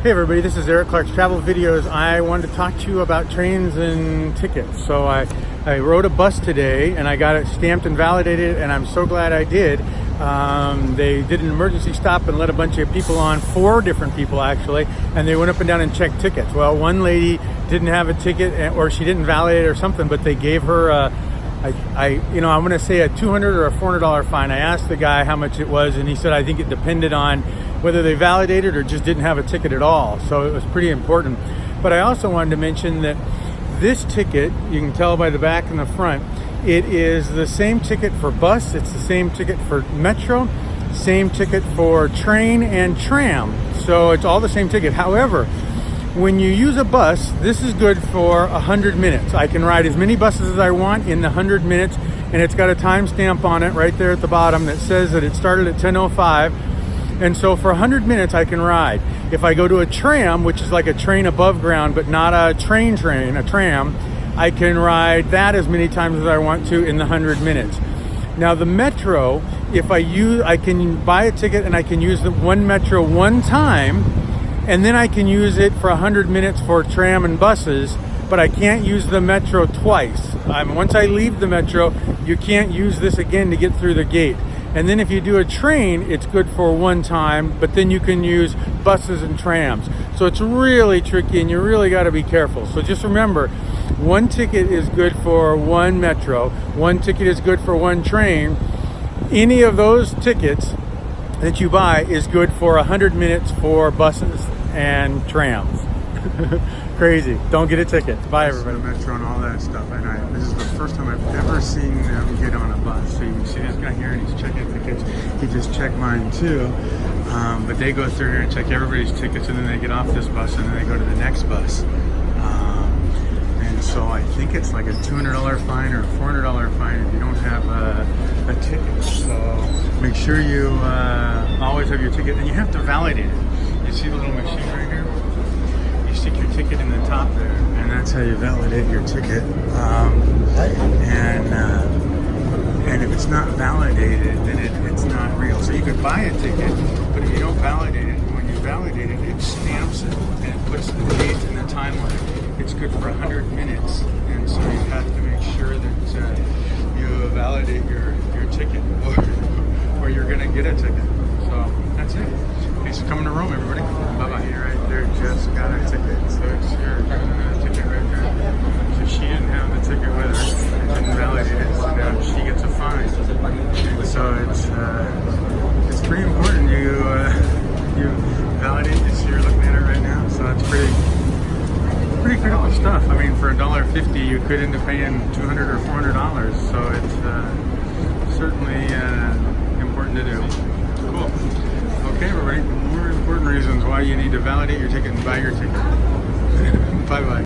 Hey everybody, this is Eric Clark's Travel Videos. I wanted to talk to you about trains and tickets. So I rode a bus today and I got it stamped and validated, and I'm so glad I did. They did an emergency stop and let a bunch of people on, 4 different people actually, and they went up and down and checked tickets. Well, one lady didn't have a ticket, or she didn't validate it or something, but they gave her I'm going to say a $200 or a $400 fine. I asked the guy how much it was, and he said I think it depended on whether they validated or just didn't have a ticket at all. So it was pretty important. But I also wanted to mention that this ticket, you can tell by the back and the front, it is the same ticket for bus, it's the same ticket for metro, same ticket for train and tram. So it's all the same ticket. However, when you use a bus, this is good for 100 minutes. I can ride as many buses as I want in the 100 minutes, and it's got a timestamp on it right there at the bottom that says that it started at 10:05. And so for 100 minutes I can ride. If I go to a tram, which is like a train above ground, but not a train, a tram, I can ride that as many times as I want to in the 100 minutes. Now the metro, I can buy a ticket and I can use the one metro one time, and then I can use it for 100 minutes for tram and buses, but I can't use the metro twice. Once I leave the metro, you can't use this again to get through the gate. And then if you do a train, it's good for one time, but then you can use buses and trams. So it's really tricky, and you really got to be careful. So just remember, one ticket is good for one metro, one ticket is good for one train. Any of those tickets that you buy is good for 100 minutes for buses and trams. Crazy. Don't get a ticket. Bye everybody. Metro and all that stuff. And this is the first time I've ever seen them get on a bus. So you can see this guy here, and he's checking tickets. He just checked mine too. But they go through here and check everybody's tickets, and then they get off this bus and then they go to the next bus. And so I think it's like a $200 fine or a $400 fine if you don't have a ticket. So make sure you always have your ticket, and you have to validate it. You see the little machine right here? You stick your ticket in the top there, and that's how you validate your ticket. And if it's not validated, then it's not real. So you could buy a ticket, but if you don't validate it, when you validate it, it stamps it and it puts the date and the time on it. It's good for 100 minutes, and so you have to make sure that you validate your ticket, or you're going to get a ticket. So that's it. Thanks for coming to Rome, everybody. Bye-bye. Right there just got a ticket. So it's your ticket right there. So she didn't have the ticket with her. It didn't validate it. So now she gets a fine. And so it's pretty important you validate this. You're looking at it right now. So it's pretty critical stuff. I mean, for $1.50 you could end up paying $200 or $400. So it's certainly important to do. Cool. Okay, everybody, more important reasons why you need to validate your ticket and buy your ticket. Bye-bye.